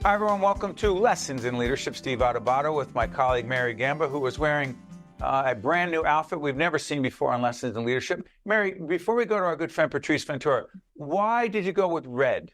Hi, everyone. Welcome to Lessons in Leadership. Steve Adubato with my colleague Mary Gamba, who is wearing a brand new outfit we've never seen before on Lessons in Leadership. Mary, before we go to our good friend Patrice Ventura, why did you go with red?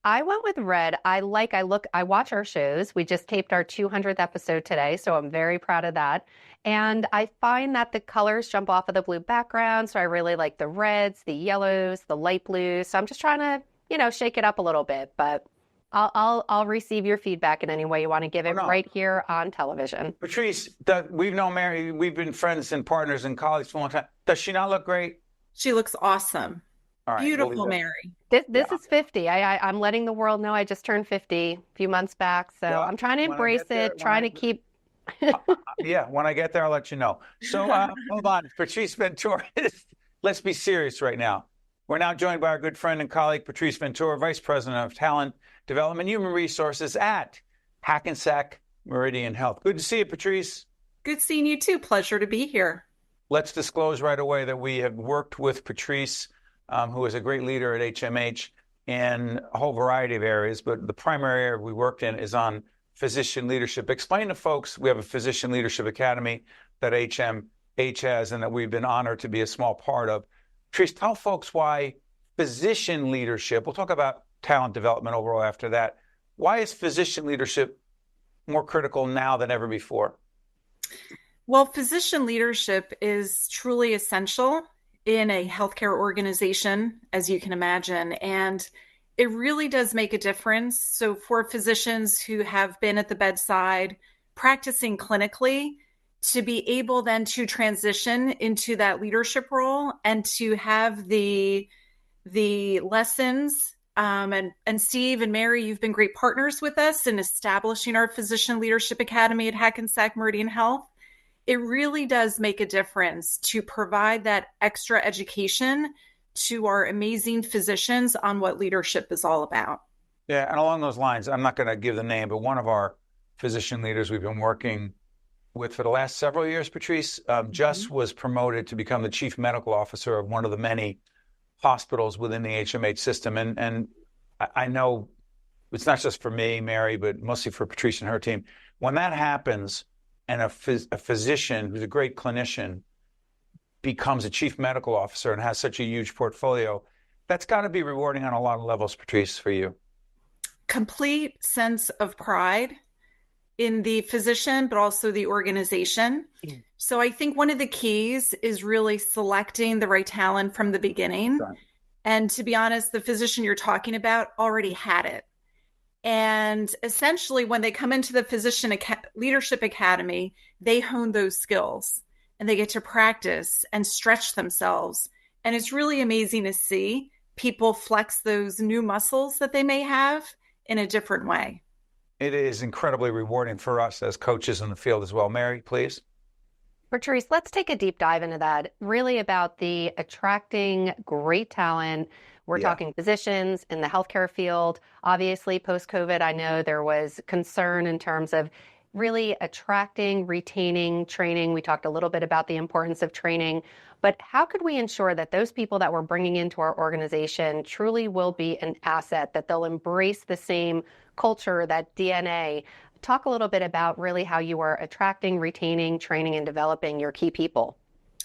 I went with red. I watch our shows. We just taped our 200th episode today, so I'm very proud of that. And I find that the colors jump off of the blue background, so I really like the reds, the yellows, the light blues. So I'm just trying to, shake it up a little bit, but I'll receive your feedback in any way you want to give it right here on television. Patrice, we've known Mary, we've been friends and partners and colleagues for a long time. Does she not look great? She looks awesome. All right, beautiful, Mary. This is 50. I'm letting the world know I just turned 50 a few months back. So I'm trying to embrace it, trying to keep. When I get there, I'll let you know. So hold on, Patrice Ventura. Let's be serious right now. We're now joined by our good friend and colleague, Patrice Ventura, Vice President of Talent Development, Human Resources at Hackensack Meridian Health. Good to see you, Patrice. Good seeing you too. Pleasure to be here. Let's disclose right away that we have worked with Patrice, who is a great leader at HMH in a whole variety of areas, but the primary area we worked in is on physician leadership. Explain to folks, we have a Physician Leadership Academy that HMH has and that we've been honored to be a small part of. Patrice, tell folks why physician leadership, we'll talk about talent development overall after that. Why is physician leadership more critical now than ever before? Well, physician leadership is truly essential in a healthcare organization, as you can imagine, and it really does make a difference. So for physicians who have been at the bedside practicing clinically, to be able then to transition into that leadership role and to have the lessons, and Steve and Mary, you've been great partners with us in establishing our Physician Leadership Academy at Hackensack Meridian Health. It really does make a difference to provide that extra education to our amazing physicians on what leadership is all about. Yeah, and along those lines, I'm not going to give the name, but one of our physician leaders we've been working with for the last several years, Patrice, just was promoted to become the chief medical officer of one of the many hospitals within the HMH system. And I know it's not just for me, Mary, but mostly for Patrice and her team. When that happens and a physician who's a great clinician becomes a chief medical officer and has such a huge portfolio, that's got to be rewarding on a lot of levels, Patrice, for you. Complete sense of pride in the physician, but also the organization. So I think one of the keys is really selecting the right talent from the beginning. Right. And to be honest, the physician you're talking about already had it. And essentially, when they come into the Physician Leadership Academy, they hone those skills and they get to practice and stretch themselves. And it's really amazing to see people flex those new muscles that they may have in a different way. It is incredibly rewarding for us as coaches in the field as well. Mary, please. Patrice, let's take a deep dive into that, really about the attracting great talent. We're talking physicians in the healthcare field. Obviously, post-COVID, I know there was concern in terms of really attracting, retaining, training. We talked a little bit about the importance of training, but how could we ensure that those people that we're bringing into our organization truly will be an asset, that they'll embrace the same culture, that DNA? Talk a little bit about really how you are attracting, retaining, training, and developing your key people.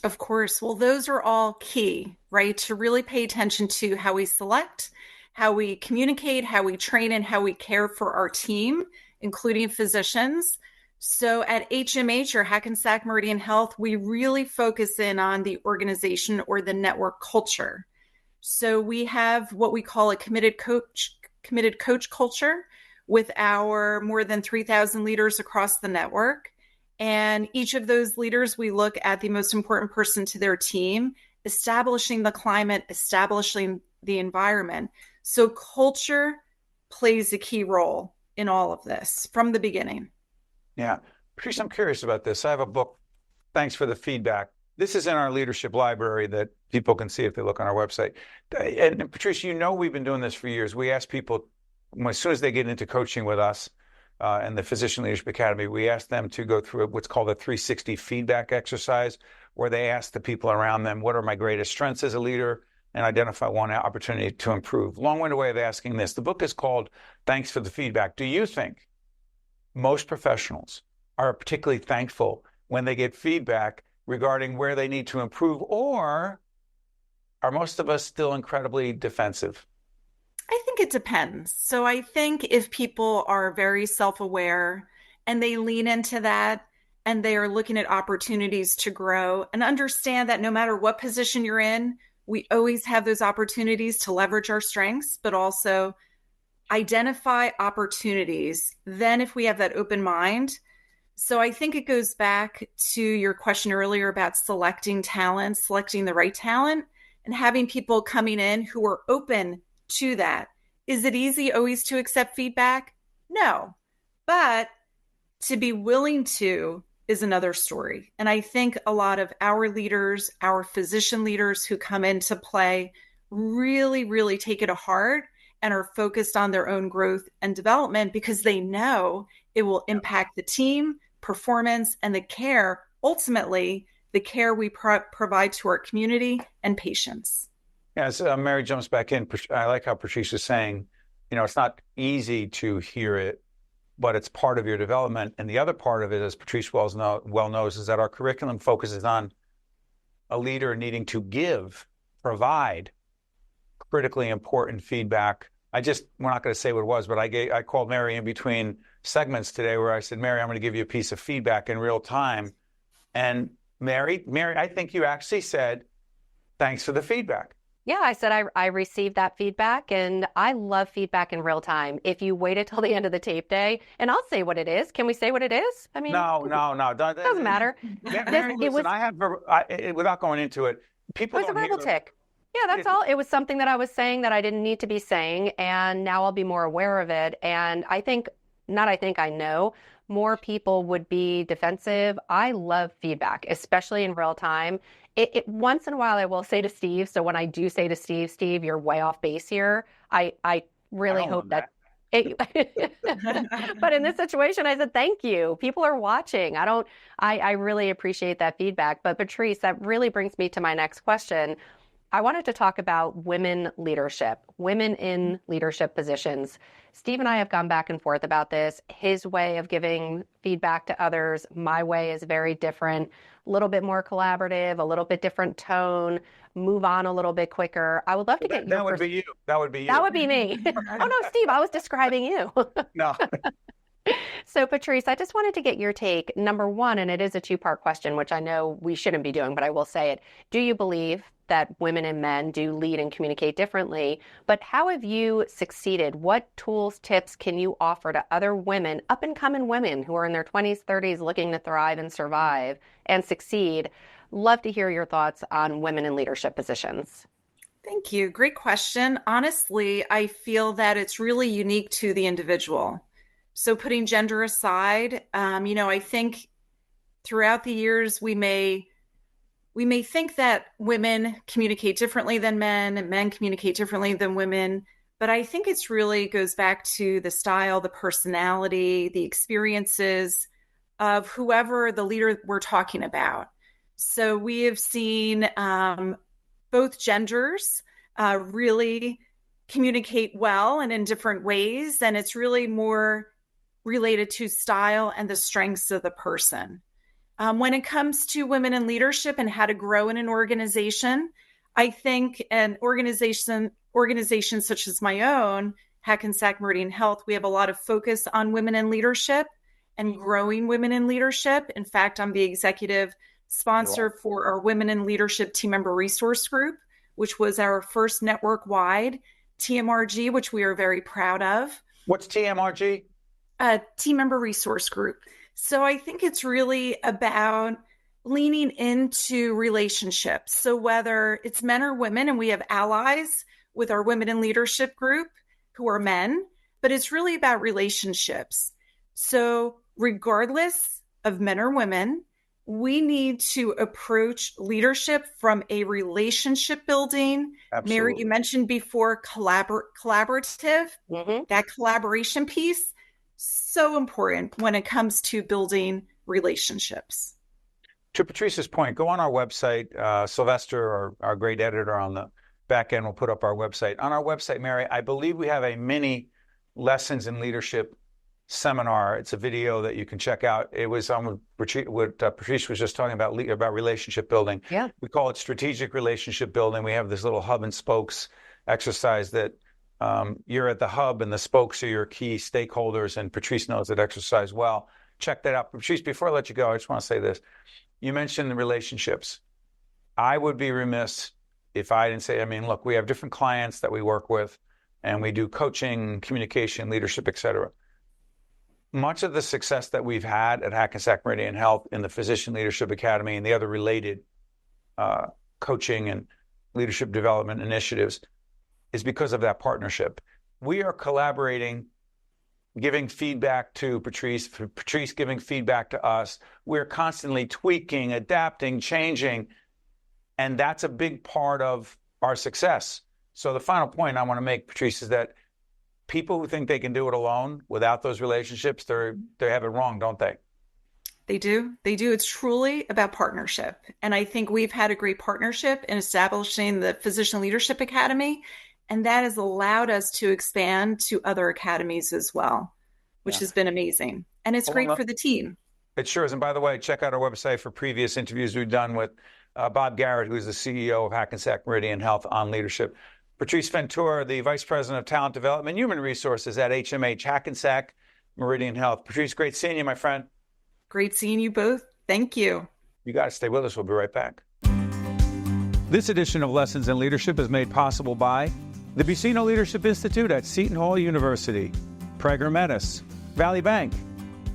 Of course. Well, those are all key, right? To really pay attention to how we select, how we communicate, how we train, and how we care for our team, including physicians. So at HMH, or Hackensack Meridian Health, we really focus in on the organization or the network culture. So we have what we call a committed coach culture with our more than 3,000 leaders across the network. And each of those leaders, we look at the most important person to their team, establishing the climate, establishing the environment. So culture plays a key role in all of this from the beginning. Yeah. Patrice, I'm curious about this. I have a book. Thanks for the feedback. This is in our leadership library that people can see if they look on our website. And Patrice, we've been doing this for years. We ask people, as soon as they get into coaching with us and the Physician Leadership Academy, we ask them to go through what's called a 360 feedback exercise, where they ask the people around them, what are my greatest strengths as a leader? and identify one opportunity to improve. Long-winded way of asking this. The book is called Thanks for the Feedback. Do you think most professionals are particularly thankful when they get feedback regarding where they need to improve, or are most of us still incredibly defensive? I think it depends. So I think if people are very self-aware and they lean into that and they are looking at opportunities to grow and understand that no matter what position you're in, we always have those opportunities to leverage our strengths, but also identify opportunities. Then if we have that open mind, so I think it goes back to your question earlier about selecting talent, selecting the right talent, and having people coming in who are open to that. Is it easy always to accept feedback? No. But to be willing to is another story. And I think a lot of our leaders, our physician leaders who come into play really, really take it to heart and are focused on their own growth and development because they know it will impact the team, performance, and the care, ultimately, the care we provide to our community and patients. As Mary jumps back in, I like how Patrice is saying, it's not easy to hear it, but it's part of your development. And the other part of it, as Patrice well knows, is that our curriculum focuses on a leader needing to provide critically important feedback. we're not going to say what it was, but I called Mary in between segments today where I said, Mary, I'm going to give you a piece of feedback in real time. And Mary, I think you actually said, thanks for the feedback. Yeah, I said I received that feedback, and I love feedback in real time. If you waited till the end of the tape day, and I'll say what it is. Can we say what it is? I mean, no. Doesn't matter. Mary, without going into it, it was a verbal tick. Yeah, that's all. It was something that I was saying that I didn't need to be saying, and now I'll be more aware of it. And I know more people would be defensive. I love feedback, especially in real time. It once in a while I will say to Steve, so when I do say to Steve, you're way off base here. I really hope that. But in this situation, I said, thank you. People are watching. I really appreciate that feedback. But Patrice, that really brings me to my next question. I wanted to talk about women leadership, women in leadership positions. Steve and I have gone back and forth about this. His way of giving feedback to others, my way is very different, a little bit more collaborative, a little bit different tone, move on a little bit quicker. I would love to get your That would be you. That would be you. That would be me. Oh, no, Steve, I was describing you. No. So, Patrice, I just wanted to get your take. Number one, and it is a two-part question, which I know we shouldn't be doing, but I will say it. Do you believe that women and men do lead and communicate differently? But how have you succeeded? What tools, tips can you offer to other women, up-and-coming women who are in their 20s, 30s, looking to thrive and survive and succeed? Love to hear your thoughts on women in leadership positions. Thank you. Great question. Honestly, I feel that it's really unique to the individual. So putting gender aside, I think throughout the years, we may think that women communicate differently than men and men communicate differently than women. But I think it's really goes back to the style, the personality, the experiences of whoever the leader we're talking about. So we have seen both genders really communicate well and in different ways. And it's really more related to style and the strengths of the person. When it comes to women in leadership and how to grow in an organization, I think an organization such as my own, Hackensack Meridian Health, we have a lot of focus on women in leadership and growing women in leadership. In fact, I'm the executive sponsor for our Women in Leadership Team Member Resource Group, which was our first network-wide TMRG, which we are very proud of. What's TMRG? Team Member Resource Group. So I think it's really about leaning into relationships. So whether it's men or women, and we have allies with our Women in Leadership group who are men, but it's really about relationships. So regardless of men or women, we need to approach leadership from a relationship building. Absolutely. Mary, you mentioned before collaborative, that collaboration piece. So important when it comes to building relationships. To Patrice's point, go on our website. Sylvester, our great editor on the back end, we'll put up our website. On our website, Mary, I believe we have a mini lessons in leadership seminar. It's a video that you can check out. It was on what Patrice was just talking about relationship building. Yeah. We call it strategic relationship building. We have this little hub and spokes exercise that you're at the hub and the spokes are your key stakeholders, and Patrice knows that exercise well. Check that out. Patrice, before I let you go, I just want to say this. You mentioned the relationships. I would be remiss if I didn't say, look, we have different clients that we work with, and we do coaching, communication, leadership, et cetera. Much of the success that we've had at Hackensack Meridian Health in the Physician Leadership Academy and the other related coaching and leadership development initiatives is because of that partnership. We are collaborating, giving feedback to Patrice giving feedback to us. We're constantly tweaking, adapting, changing, and that's a big part of our success. So the final point I want to make, Patrice, is that people who think they can do it alone without those relationships, they have it wrong, don't they? They do. It's truly about partnership. And I think we've had a great partnership in establishing the Physician Leadership Academy, and that has allowed us to expand to other academies as well, which has been amazing. And it's great for the team. It sure is. And by the way, check out our website for previous interviews we've done with Bob Garrett, who is the CEO of Hackensack Meridian Health on leadership. Patrice Ventura, the Vice President of Talent Development and Human Resources at HMH, Hackensack Meridian Health. Patrice, great seeing you, my friend. Great seeing you both. Thank you. You got to stay with us. We'll be right back. This edition of Lessons in Leadership is made possible by the Buccino Leadership Institute at Seton Hall University, Prager Metis, Valley Bank,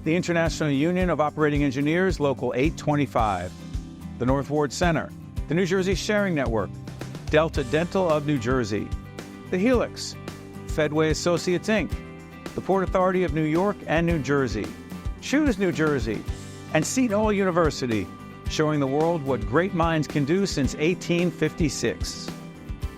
the International Union of Operating Engineers, Local 825, the North Ward Center, the New Jersey Sharing Network, Delta Dental of New Jersey, the Helix, Fedway Associates, Inc., the Port Authority of New York and New Jersey, Choose New Jersey, and Seton Hall University, showing the world what great minds can do since 1856.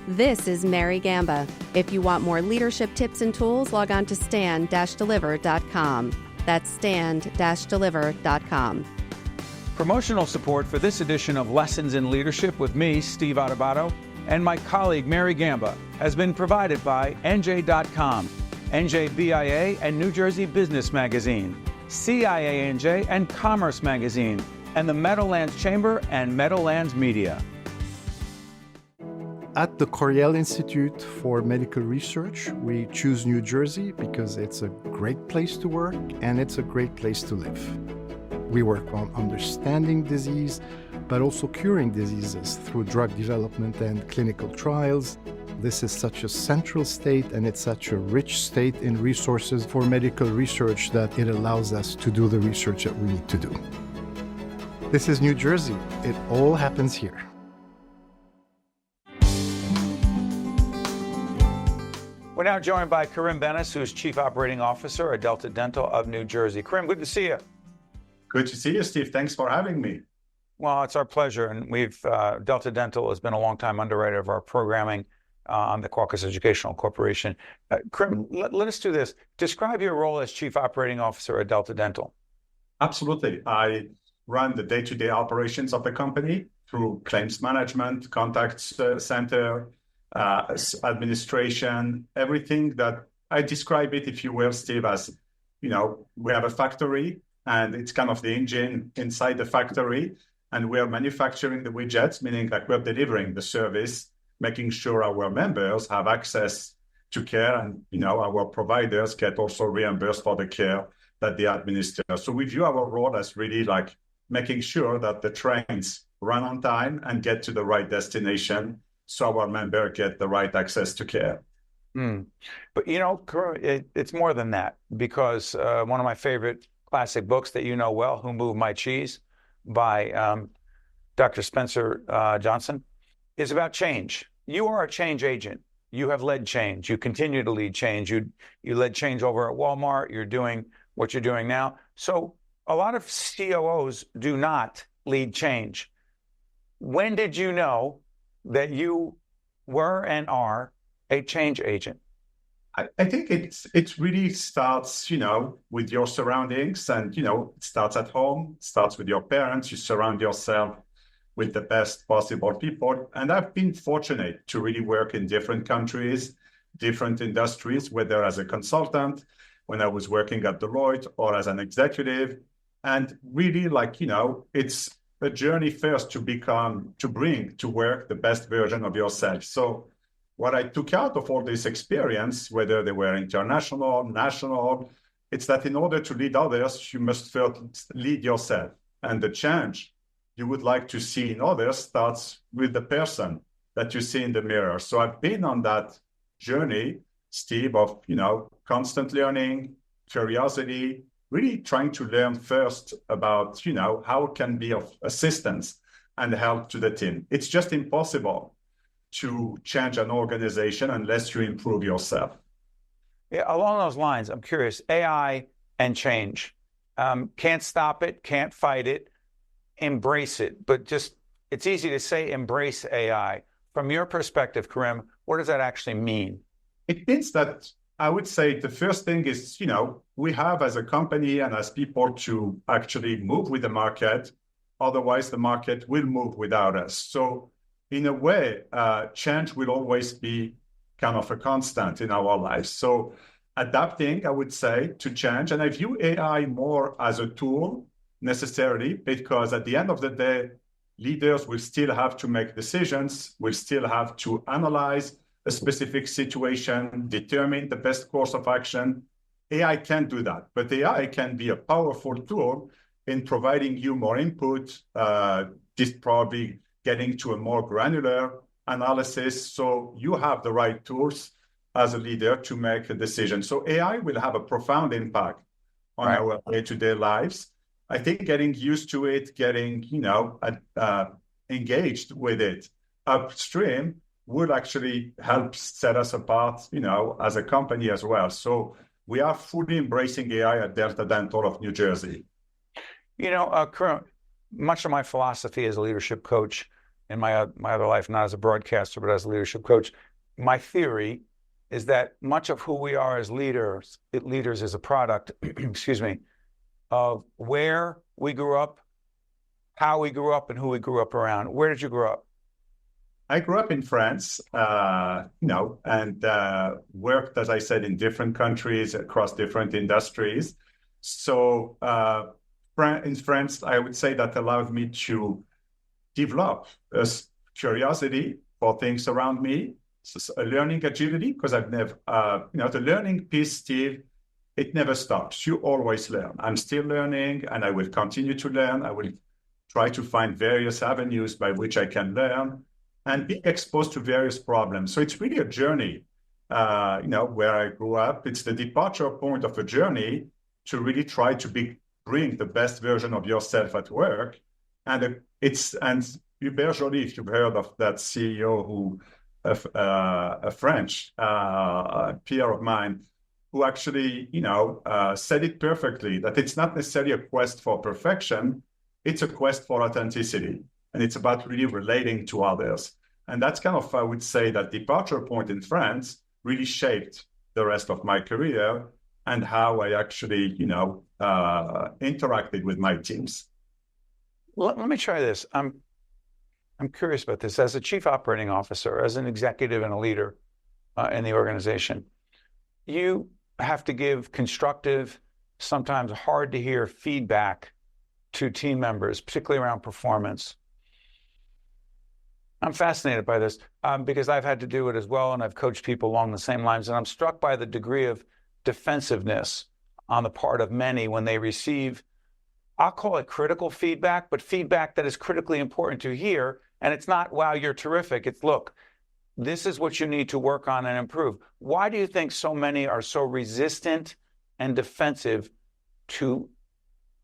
This is Mary Gamba. If you want more leadership tips and tools, log on to stand-deliver.com. That's stand-deliver.com. Promotional support for this edition of Lessons in Leadership with me, Steve Adubato, and my colleague Mary Gamba has been provided by NJ.com, NJBIA and New Jersey Business Magazine, CIANJ and Commerce Magazine, and the Meadowlands Chamber and Meadowlands Media. At the Coriell Institute for Medical Research, we choose New Jersey because it's a great place to work and it's a great place to live. We work on understanding disease, but also curing diseases through drug development and clinical trials. This is such a central state, and it's such a rich state in resources for medical research that it allows us to do the research that we need to do. This is New Jersey. It all happens here. We're now joined by Karim Bennis, who's Chief Operating Officer at Delta Dental of New Jersey. Karim, good to see you. Good to see you, Steve. Thanks for having me. Well, it's our pleasure. And we've Delta Dental has been a long-time underwriter of our programming on the Caucus Educational Corporation. Karim, let us do this. Describe your role as Chief Operating Officer at Delta Dental. Absolutely. I run the day-to-day operations of the company through claims management, contact center, administration, everything that I describe it, if you will, Steve, as, we have a factory and it's kind of the engine inside the factory, and we're manufacturing the widgets, meaning that we're delivering the service, making sure our members have access to care, and our providers get also reimbursed for the care that they administer. So we view our role as really like making sure that the trains run on time and get to the right destination, so our member get the right access to care. But it's more than that, because one of my favorite classic books that you know well, Who Moved My Cheese, by Dr. Spencer Johnson, is about change. You are a change agent. You have led change. You continue to lead change. You led change over at Walmart. You're doing what you're doing now. So a lot of COOs do not lead change. When did you know that you were and are a change agent? I think it really starts, with your surroundings, and, it starts at home, starts with your parents. You surround yourself with the best possible people. And I've been fortunate to really work in different countries, different industries, whether as a consultant, when I was working at Deloitte, or as an executive. And really, it's a journey first to bring to work the best version of yourself. So what I took out of all this experience, whether they were international, national, it's that in order to lead others, you must first lead yourself. And the change you would like to see in others starts with the person that you see in the mirror. So I've been on that journey, Steve, of, constant learning, curiosity, really trying to learn first about, how it can be of assistance and help to the team. It's just impossible to change an organization unless you improve yourself. Yeah, along those lines, I'm curious, AI and change. Can't stop it, can't fight it, embrace it. But just, it's easy to say embrace AI. From your perspective, Karim, what does that actually mean? It means that I would say the first thing is, we have as a company and as people to actually move with the market. Otherwise, the market will move without us. So in a way, change will always be kind of a constant in our lives. So adapting, I would say, to change. And I view AI more as a tool necessarily, because at the end of the day, leaders will still have to make decisions, will still have to analyze a specific situation, determine the best course of action. AI can't do that, but AI can be a powerful tool in providing you more input, probably getting to a more granular analysis. So you have the right tools as a leader to make a decision. So AI will have a profound impact on our day-to-day lives. I think getting used to it, getting, engaged with it upstream would actually help set us apart, as a company as well. So we are fully embracing AI at Delta Dental of New Jersey. Karim, much of my philosophy as a leadership coach in my other life, not as a broadcaster, but as a leadership coach, my theory is that much of who we are as leaders is a product, excuse me, of where we grew up, how we grew up, and who we grew up around. Where did you grow up? I grew up in France, and worked, as I said, in different countries across different industries. So in France, I would say that allowed me to develop a curiosity for things around me, a learning agility, because I've never, the learning piece, Steve, it never stops. You always learn. I'm still learning, and I will continue to learn. I will try to find various avenues by which I can learn and be exposed to various problems. So it's really a journey, where I grew up. It's the departure point of a journey to really try to bring the best version of yourself at work. And Hubert Joly, if you've heard of that CEO a French peer of mine, who actually, said it perfectly, that it's not necessarily a quest for perfection, it's a quest for authenticity. And it's about really relating to others. And that's kind of, I would say, that departure point in France really shaped the rest of my career and how I actually, interacted with my teams. Let me try this. I'm curious about this. As a chief operating officer, as an executive and a leader in the organization, you have to give constructive, sometimes hard to hear feedback to team members, particularly around performance. I'm fascinated by this because I've had to do it as well, and I've coached people along the same lines, and I'm struck by the degree of defensiveness on the part of many when they receive, I'll call it critical feedback, but feedback that is critically important to hear. And it's not, wow, you're terrific. It's, look, this is what you need to work on and improve. Why do you think so many are so resistant and defensive to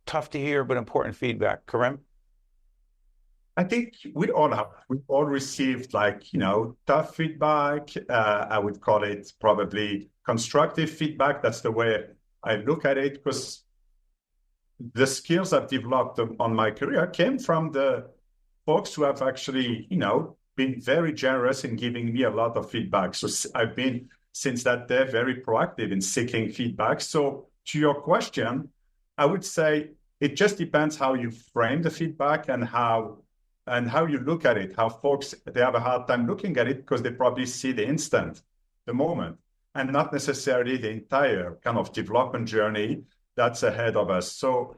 tough to hear but important feedback? Karim? I think we all received tough feedback. I would call it probably constructive feedback. That's the way I look at it, because the skills I've developed on my career came from the folks who have actually, been very generous in giving me a lot of feedback. So I've been, since that day, very proactive in seeking feedback. So to your question, I would say it just depends how you frame the feedback and how and how you look at it, how folks, they have a hard time looking at it because they probably see the instant, the moment, and not necessarily the entire kind of development journey that's ahead of us. So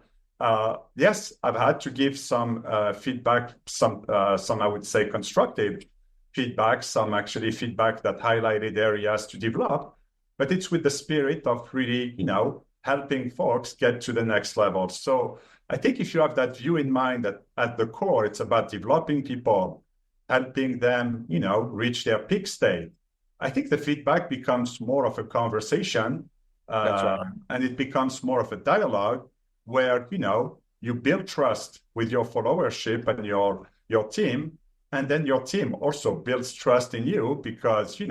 yes, I've had to give some feedback, some I would say constructive feedback, some actually feedback that highlighted areas to develop, but it's with the spirit of really, helping folks get to the next level. So I think if you have that view in mind that at the core, it's about developing people, helping them, reach their peak state, I think the feedback becomes more of a conversation. That's right. And it becomes more of a dialogue where, you build trust with your followership and your team. And then your team also builds trust in you because, you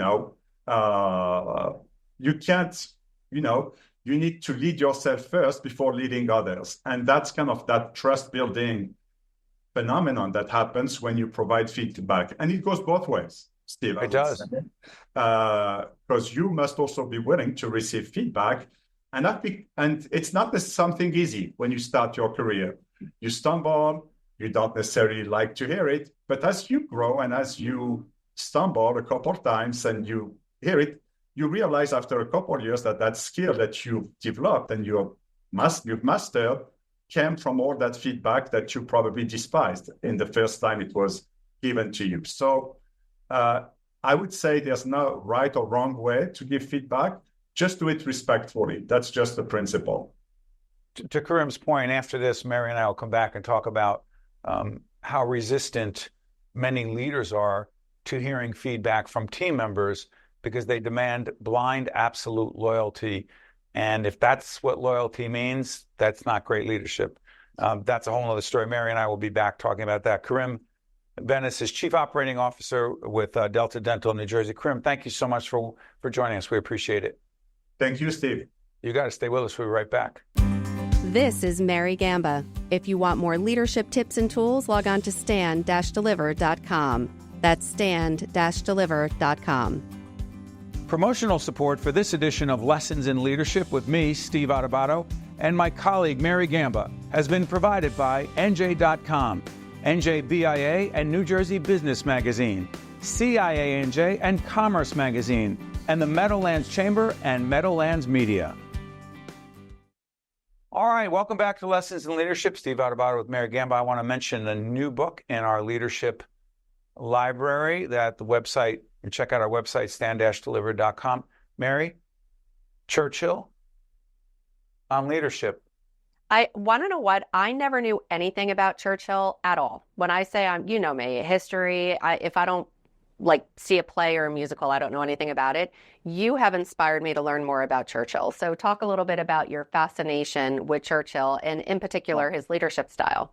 can't, you need to lead yourself first before leading others. And that's kind of that trust building phenomenon that happens when you provide feedback. And it goes both ways, Steve. It does. Because you must also be willing to receive feedback. And it's not something easy when you start your career. You stumble, you don't necessarily like to hear it. But as you grow and as you stumble a couple of times and you hear it, you realize after a couple of years that skill that you've developed and you've mastered came from all that feedback that you probably despised in the first time it was given to you. So I would say there's no right or wrong way to give feedback. Just do it respectfully. That's just the principle. To Karim's point, after this, Mary and I will come back and talk about how resistant many leaders are to hearing feedback from team members because they demand blind, absolute loyalty. And if that's what loyalty means, that's not great leadership. That's a whole other story. Mary and I will be back talking about that. Karim Bennis is Chief Operating Officer with Delta Dental in New Jersey. Karim, thank you so much for joining us. We appreciate it. Thank you, Steve. You got to stay with us. We'll be right back. This is Mary Gamba. If you want more leadership tips and tools, log on to stand-deliver.com. That's stand-deliver.com. Promotional support for this edition of Lessons in Leadership with me, Steve Adubato, and my colleague Mary Gamba has been provided by NJ.com, NJBIA and New Jersey Business Magazine, CIANJ and Commerce Magazine, and the Meadowlands Chamber and Meadowlands Media. All right, welcome back to Lessons in Leadership. Steve Adubato with Mary Gamba. I want to mention a new book in our leadership library that the website, and check out our website, stand-deliver.com. Mary, Churchill on leadership. I want to know what? I never knew anything about Churchill at all. When I say you know me, history, if I don't see a play or a musical, I don't know anything about it. You have inspired me to learn more about Churchill. So talk a little bit about your fascination with Churchill and in particular his leadership style.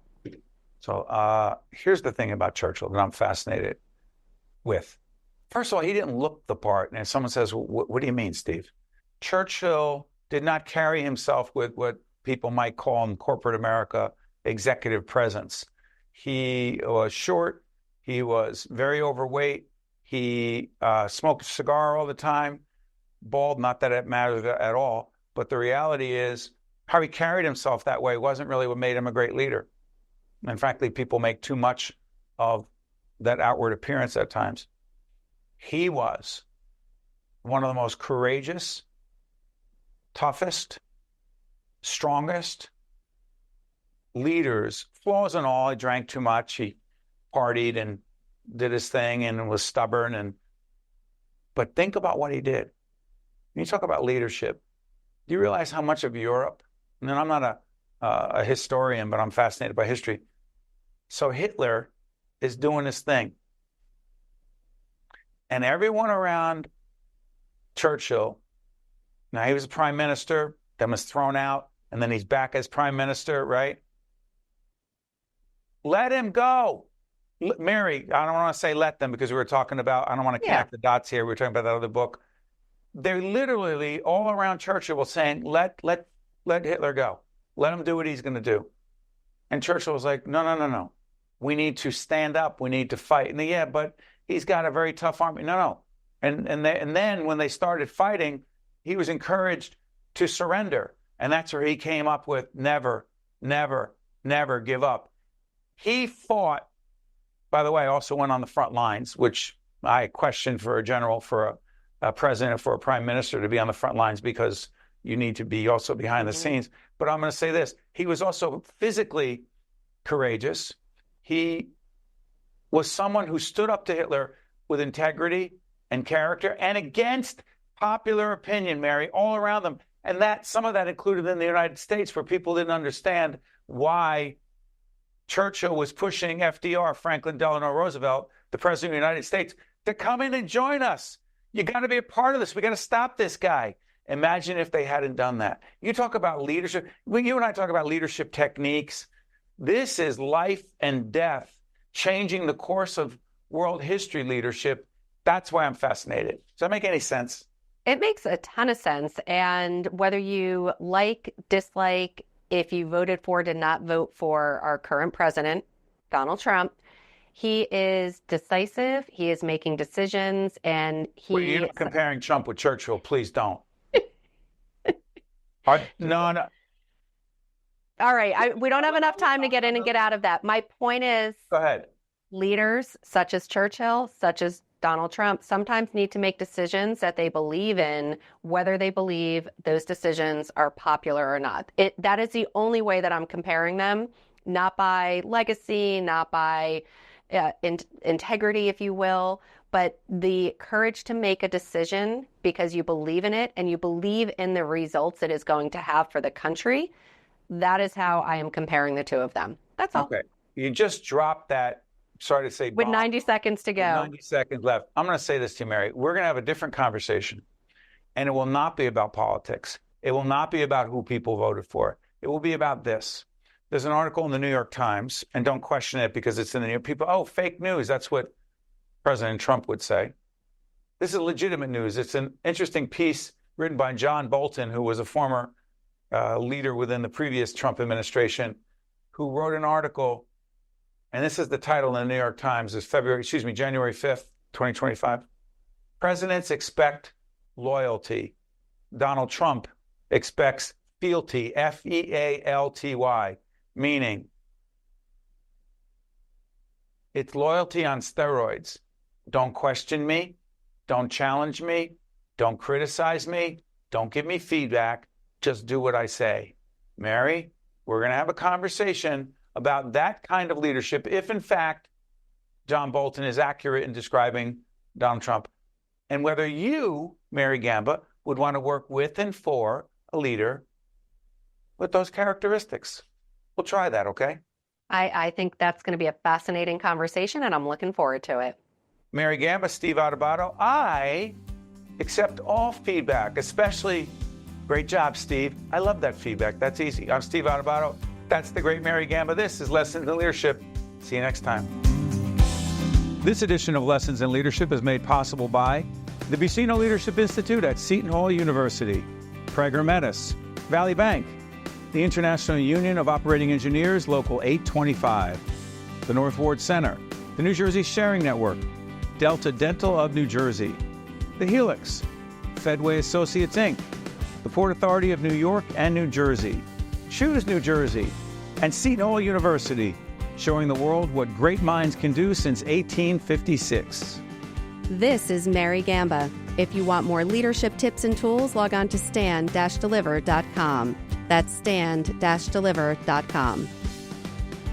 So here's the thing about Churchill that I'm fascinated with. First of all, he didn't look the part. And someone says, what do you mean, Steve? Churchill did not carry himself with what people might call in corporate America executive presence. He was short. He was very overweight. He smoked a cigar all the time, bald, not that it matters at all. But the reality is how he carried himself that way wasn't really what made him a great leader. And frankly, people make too much of that outward appearance at times. He was one of the most courageous, toughest, strongest leaders, flaws and all. He drank too much. He partied and did his thing and was stubborn. But think about what he did. When you talk about leadership, do you realize how much of Europe, and I'm not a historian, but I'm fascinated by history. So Hitler is doing his thing. And everyone around Churchill, now he was a prime minister, then was thrown out, and then he's back as prime minister, right? Let him go. Mary, I don't want to say let them because we were talking about, I don't want to connect the dots here. We were talking about that other book. They're literally all around Churchill was saying, let Hitler go. Let him do what he's going to do. And Churchill was like, no. We need to stand up. We need to fight. And yeah, but he's got a very tough army. No. And then when they started fighting, he was encouraged to surrender. And that's where he came up with never give up. He fought by the way, also went on the front lines, which I question for a general, for a president, for a prime minister to be on the front lines, because you need to be also behind the scenes. But I'm going to say this. He was also physically courageous. He was someone who stood up to Hitler with integrity and character and against popular opinion, Mary, all around them. And that some of that included in the United States, where people didn't understand why Churchill was pushing FDR, Franklin Delano Roosevelt, the president of the United States, to come in and join us. You got to be a part of this. We got to stop this guy. Imagine if they hadn't done that. You talk about leadership. When you and I talk about leadership techniques, this is life and death, changing the course of world history leadership. That's why I'm fascinated. Does that make any sense? It makes a ton of sense. And whether you like, dislike, if you voted for, did not vote for our current president, Donald Trump, he is decisive. He is making decisions, and he. Well, you're not comparing Trump with Churchill. Please don't. No. All right. We don't have enough time to get in and get out of that. My point is, Go ahead. Leaders such as Churchill, such as Donald Trump, sometimes need to make decisions that they believe in, whether they believe those decisions are popular or not. That is the only way that I'm comparing them, not by legacy, not by integrity, if you will, but the courage to make a decision because you believe in it and you believe in the results it is going to have for the country. That is how I am comparing the two of them. That's all. Okay. You just dropped that. Sorry to say, with 90 seconds to go. 90 seconds left. I'm going to say this to you, Mary. We're going to have a different conversation, and it will not be about politics. It will not be about who people voted for. It will be about this. There's an article in the New York Times, and don't question it because it's in the New York. People, oh, fake news. That's what President Trump would say. This is legitimate news. It's an interesting piece written by John Bolton, who was a former leader within the previous Trump administration, who wrote an article. And this is the title in the New York Times, is January 5th, 2025. Presidents expect loyalty. Donald Trump expects fealty, F-E-A-L-T-Y, meaning it's loyalty on steroids. Don't question me. Don't challenge me. Don't criticize me. Don't give me feedback. Just do what I say. Mary, we're going to have a conversation about that kind of leadership, if in fact John Bolton is accurate in describing Donald Trump, and whether you, Mary Gamba, would want to work with and for a leader with those characteristics. We'll try that, okay? I think that's going to be a fascinating conversation, and I'm looking forward to it. Mary Gamba, Steve Adubato, I accept all feedback, especially great job, Steve. I love that feedback. That's easy. I'm Steve Adubato. That's the great Mary Gamba. This is Lessons in Leadership. See you next time. This edition of Lessons in Leadership is made possible by the Buccino Leadership Institute at Seton Hall University, Prager Metis, Valley Bank, the International Union of Operating Engineers, Local 825, the North Ward Center, the New Jersey Sharing Network, Delta Dental of New Jersey, the Helix, Fedway Associates, Inc., the Port Authority of New York and New Jersey, Choose New Jersey, and Seton Hall University, showing the world what great minds can do since 1856. This is Mary Gamba. If you want more leadership tips and tools, log on to stand-deliver.com. That's stand-deliver.com.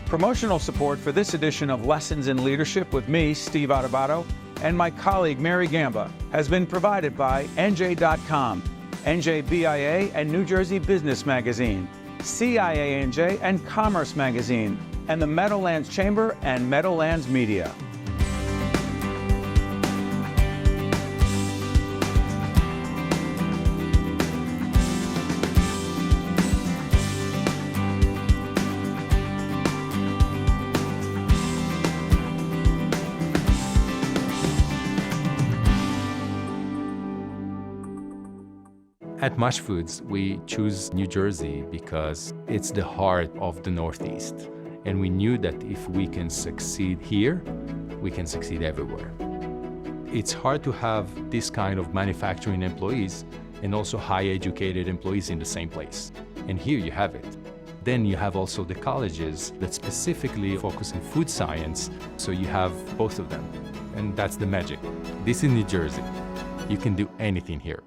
Promotional support for this edition of Lessons in Leadership with me, Steve Adubato, and my colleague Mary Gamba has been provided by NJ.com, NJBIA and New Jersey Business Magazine, CIANJ and Commerce Magazine, and the Meadowlands Chamber and Meadowlands Media. At Mush Foods, we choose New Jersey because it's the heart of the Northeast. And we knew that if we can succeed here, we can succeed everywhere. It's hard to have this kind of manufacturing employees and also high educated employees in the same place. And here you have it. Then you have also the colleges that specifically focus on food science, so you have both of them. And that's the magic. This is New Jersey. You can do anything here.